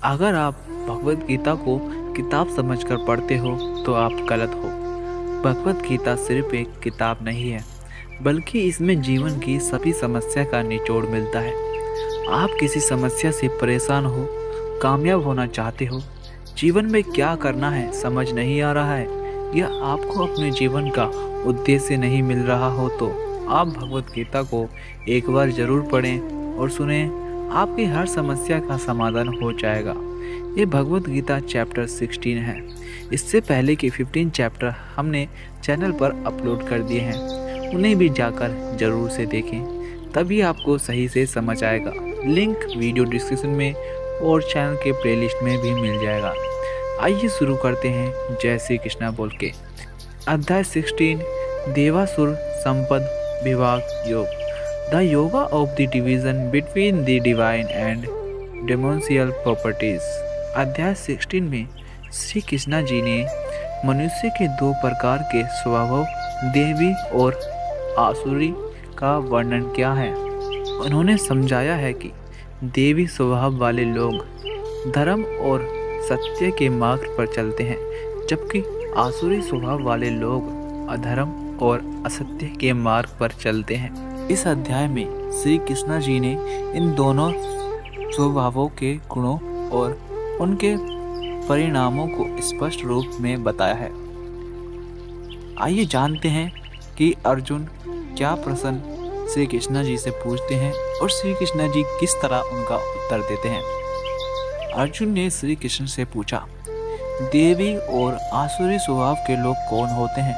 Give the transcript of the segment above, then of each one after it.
अगर आप भगवत गीता को किताब समझकर पढ़ते हो तो आप गलत हो। भगवत गीता सिर्फ एक किताब नहीं है, बल्कि इसमें जीवन की सभी समस्या का निचोड़ मिलता है। आप किसी समस्या से परेशान हो, कामयाब होना चाहते हो, जीवन में क्या करना है समझ नहीं आ रहा है, या आपको अपने जीवन का उद्देश्य नहीं मिल रहा हो, तो आप भगवत गीता को एक बार जरूर पढ़ें और सुनें। आपकी हर समस्या का समाधान हो जाएगा। ये भगवत गीता चैप्टर 16 है। इससे पहले के 15 चैप्टर हमने चैनल पर अपलोड कर दिए हैं, उन्हें भी जाकर जरूर से देखें, तभी आपको सही से समझ आएगा। लिंक वीडियो डिस्क्रिप्शन में और चैनल के प्लेलिस्ट में भी मिल जाएगा। आइए शुरू करते हैं जय श्री कृष्णा बोल के। अध्याय 16 देवासुर संपद विभाग योग। The yoga of the division between the divine and demoniacal properties. अध्याय 16 में श्री कृष्णा जी ने मनुष्य के दो प्रकार के स्वभाव, देवी और आसुरी का वर्णन किया है। उन्होंने समझाया है कि देवी स्वभाव वाले लोग धर्म और सत्य के मार्ग पर चलते हैं, जबकि आसुरी स्वभाव वाले लोग अधर्म और असत्य के मार्ग पर चलते हैं। इस अध्याय में श्री कृष्णा जी ने इन दोनों स्वभावों के गुणों और उनके परिणामों को स्पष्ट रूप में बताया है। आइए जानते हैं कि अर्जुन क्या प्रश्न श्री कृष्णा जी से पूछते हैं और श्री कृष्णा जी किस तरह उनका उत्तर देते हैं। अर्जुन ने श्री कृष्ण से पूछा, देवी और आसुरी स्वभाव के लोग कौन होते हैं?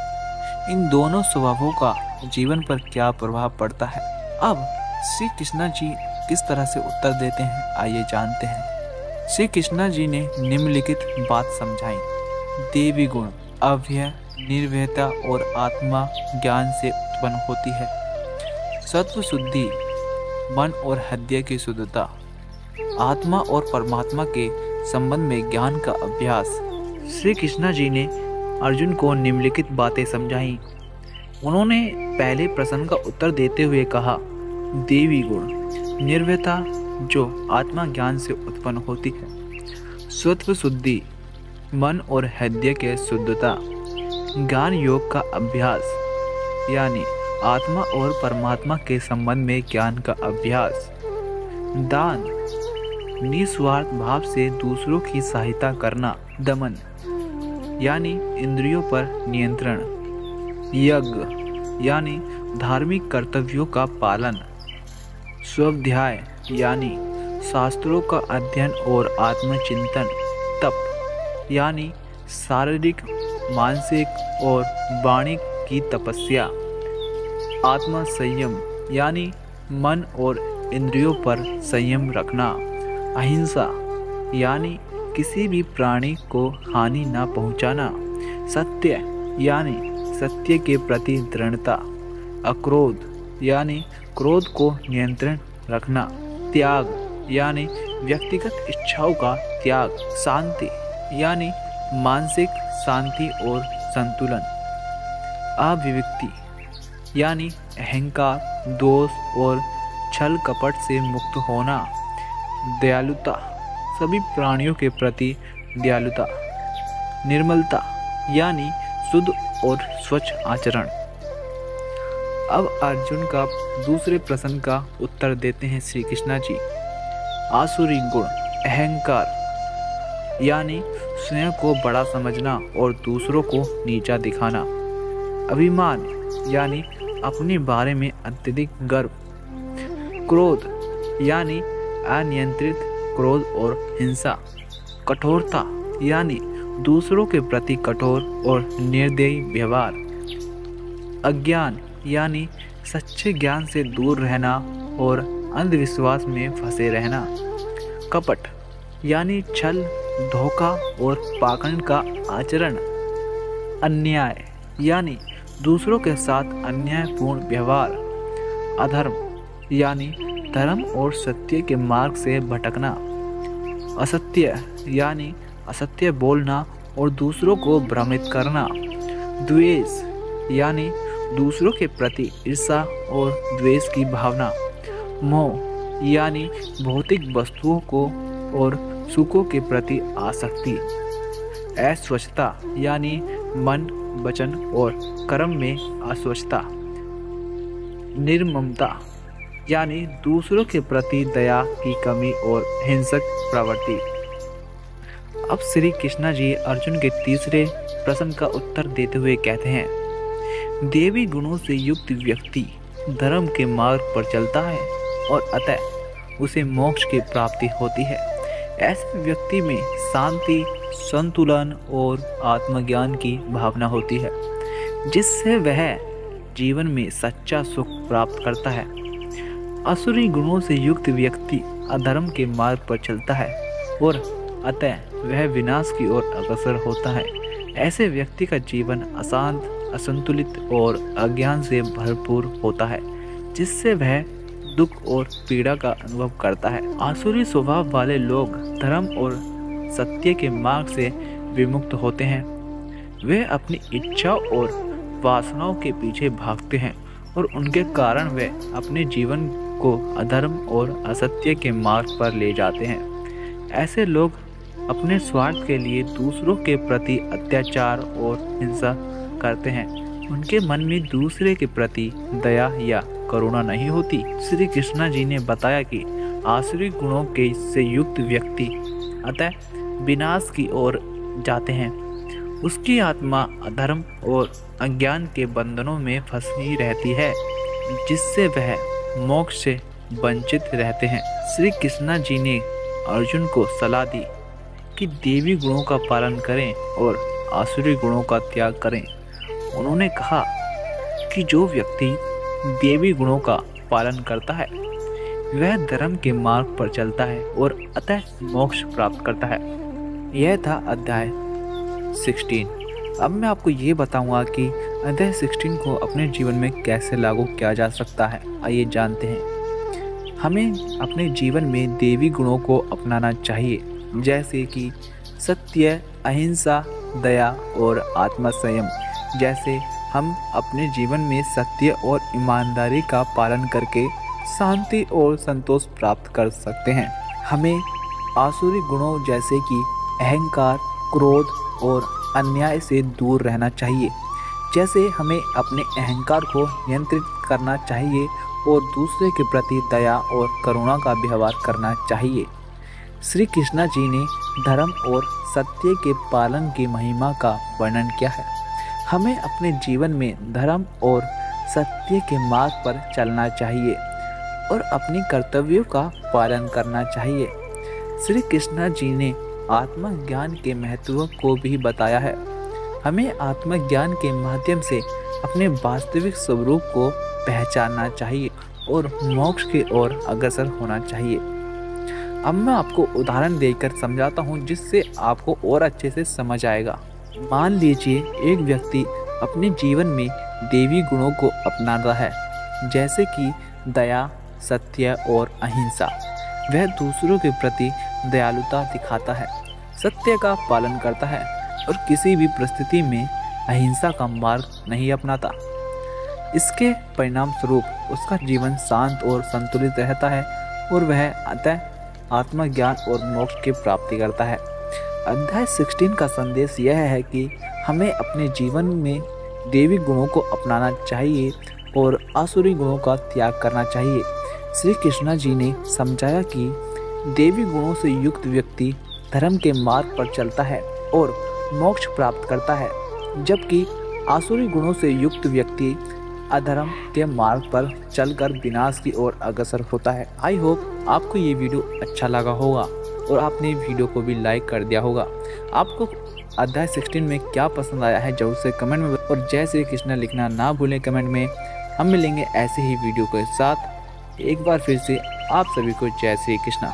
इन दोनों स्वभावों का जीवन पर क्या प्रभाव पड़ता है? अब श्री कृष्णा जी किस तरह से उत्तर देते हैं, आइए जानते हैं। श्री कृष्णा जी ने निम्नलिखित बात समझाई। देवी गुण अव्यय, निर्भयता और आत्मा ज्ञान से उत्पन्न होती है। सत्व शुद्धि मन और हृदय की शुद्धता, आत्मा और परमात्मा के संबंध में ज्ञान का अभ्यास। श्री कृष्णा जी ने अर्जुन को निम्नलिखित बातें समझाई। उन्होंने पहले प्रश्न का उत्तर देते हुए कहा, देवी गुण निर्भयता जो आत्मा ज्ञान से उत्पन्न होती है, सत्व शुद्धि मन और हृदय के शुद्धता, ज्ञान योग का अभ्यास यानी आत्मा और परमात्मा के संबंध में ज्ञान का अभ्यास, दान निस्वार्थ भाव से दूसरों की सहायता करना, दमन यानी इंद्रियों पर नियंत्रण, यज्ञ यानी धार्मिक कर्तव्यों का पालन, स्वाध्याय यानी शास्त्रों का अध्ययन और आत्मचिंतन, तप यानी शारीरिक मानसिक और वाणी की तपस्या, आत्मा संयम यानी मन और इंद्रियों पर संयम रखना, अहिंसा यानी किसी भी प्राणी को हानि न पहुंचाना, सत्य यानी सत्य के प्रति दृढ़ता, अक्रोध यानी क्रोध को नियंत्रण रखना, त्याग यानी व्यक्तिगत इच्छाओं का त्याग, शांति यानी मानसिक शांति और संतुलन, अविवेक्ति यानी अहंकार, दोष और छल कपट से मुक्त होना, दयालुता सभी प्राणियों के प्रति दयालुता, निर्मलता यानी शुद्ध और स्वच्छ आचरण। अब अर्जुन का दूसरे प्रश्न का उत्तर देते हैं श्री कृष्णा जी। आसुरी गुण अहंकार यानी स्वयं को बड़ा समझना और दूसरों को नीचा दिखाना, अभिमान यानी अपने बारे में अत्यधिक गर्व, क्रोध यानी अनियंत्रित क्रोध और हिंसा, कठोरता यानी दूसरों के प्रति कठोर और निर्दयी व्यवहार, अज्ञान यानी सच्चे ज्ञान से दूर रहना और अंधविश्वास में फंसे रहना, कपट यानी छल, धोखा और पाखंड का आचरण, अन्याय यानी दूसरों के साथ अन्यायपूर्ण व्यवहार, अधर्म यानी धर्म और सत्य के मार्ग से भटकना, असत्य यानी असत्य बोलना और दूसरों को भ्रमित करना, द्वेष यानी दूसरों के प्रति ईर्ष्या और द्वेष की भावना, मोह यानी भौतिक वस्तुओं को और सुखों के प्रति आसक्ति, अस्वच्छता यानी मन, वचन और कर्म में अस्वच्छता, निर्ममता यानी दूसरों के प्रति दया की कमी और हिंसक प्रवृत्ति। अब श्री कृष्णा जी अर्जुन के तीसरे प्रश्न का उत्तर देते हुए कहते हैं, देवी गुणों से युक्त व्यक्ति धर्म के मार्ग पर चलता है और अतः उसे मोक्ष की प्राप्ति होती है। ऐसे व्यक्ति में शांति, संतुलन और आत्मज्ञान की भावना होती है, जिससे वह जीवन में सच्चा सुख प्राप्त करता है। असुरी गुणों से युक्त व्यक्ति अधर्म के मार्ग पर चलता है और अतः वह विनाश की ओर अग्रसर होता है। ऐसे व्यक्ति का जीवन अशांत, असंतुलित और अज्ञान से भरपूर होता है, जिससे वह दुख और पीड़ा का अनुभव करता है। आसुरी स्वभाव वाले लोग धर्म और सत्य के मार्ग से विमुक्त होते हैं। वे अपनी इच्छा और वासनाओं के पीछे भागते हैं और उनके कारण वे अपने जीवन को अधर्म और असत्य के मार्ग पर ले जाते हैं। ऐसे लोग अपने स्वार्थ के लिए दूसरों के प्रति अत्याचार और हिंसा करते हैं। उनके मन में दूसरे के प्रति दया या करुणा नहीं होती। श्री कृष्णा जी ने बताया कि आसुरी गुणों के से युक्त व्यक्ति अतः विनाश की ओर जाते हैं। उसकी आत्मा अधर्म और अज्ञान के बंधनों में फंसी रहती है, जिससे वह मोक्ष से वंचित रहते हैं। श्री कृष्णा जी ने अर्जुन को सलाह दी कि देवी गुणों का पालन करें और आसुरी गुणों का त्याग करें। उन्होंने कहा कि जो व्यक्ति देवी गुणों का पालन करता है वह धर्म के मार्ग पर चलता है और अतः मोक्ष प्राप्त करता है। यह था अध्याय 16। अब मैं आपको ये बताऊंगा कि अध्याय 16 को अपने जीवन में कैसे लागू किया जा सकता है। आइए जानते हैं। हमें अपने जीवन में देवी गुणों को अपनाना चाहिए, जैसे कि सत्य, अहिंसा, दया और आत्मसंयम। जैसे हम अपने जीवन में सत्य और ईमानदारी का पालन करके शांति और संतोष प्राप्त कर सकते हैं। हमें आसुरी गुणों जैसे कि अहंकार, क्रोध और अन्याय से दूर रहना चाहिए। जैसे हमें अपने अहंकार को नियंत्रित करना चाहिए और दूसरे के प्रति दया और करुणा का व्यवहार करना चाहिए। श्री कृष्णा जी ने धर्म और सत्य के पालन की महिमा का वर्णन किया है। हमें अपने जीवन में धर्म और सत्य के मार्ग पर चलना चाहिए और अपने कर्तव्यों का पालन करना चाहिए। श्री कृष्णा जी ने आत्मज्ञान के महत्व को भी बताया है। हमें आत्मज्ञान के माध्यम से अपने वास्तविक स्वरूप को पहचानना चाहिए और मोक्ष की ओर अग्रसर होना चाहिए। अब मैं आपको उदाहरण देकर समझाता हूँ, जिससे आपको और अच्छे से समझ आएगा। मान लीजिए एक व्यक्ति अपने जीवन में देवी गुणों को अपनाता है, जैसे कि दया, सत्य और अहिंसा। वह दूसरों के प्रति दयालुता दिखाता है, सत्य का पालन करता है और किसी भी परिस्थिति में अहिंसा का मार्ग नहीं अपनाता। इसके परिणाम स्वरूप उसका जीवन शांत और संतुलित रहता है और वह अतः आत्मज्ञान और मोक्ष की प्राप्ति करता है। अध्याय 16 का संदेश यह है कि हमें अपने जीवन में देवी गुणों को अपनाना चाहिए और आसुरी गुणों का त्याग करना चाहिए। श्री कृष्णा जी ने समझाया कि देवी गुणों से युक्त व्यक्ति धर्म के मार्ग पर चलता है और मोक्ष प्राप्त करता है, जबकि आसुरी गुणों से युक्त व्यक्ति अधर्म के मार्ग पर चलकर विनाश की ओर अग्रसर होता है। आई होप आपको ये वीडियो अच्छा लगा होगा और आपने वीडियो को भी लाइक कर दिया होगा। आपको अध्याय 16 में क्या पसंद आया है जरूर से कमेंट में, और जय श्री कृष्ण लिखना ना भूलें कमेंट में। हम मिलेंगे ऐसे ही वीडियो के साथ। एक बार फिर से आप सभी को जय श्री कृष्ण।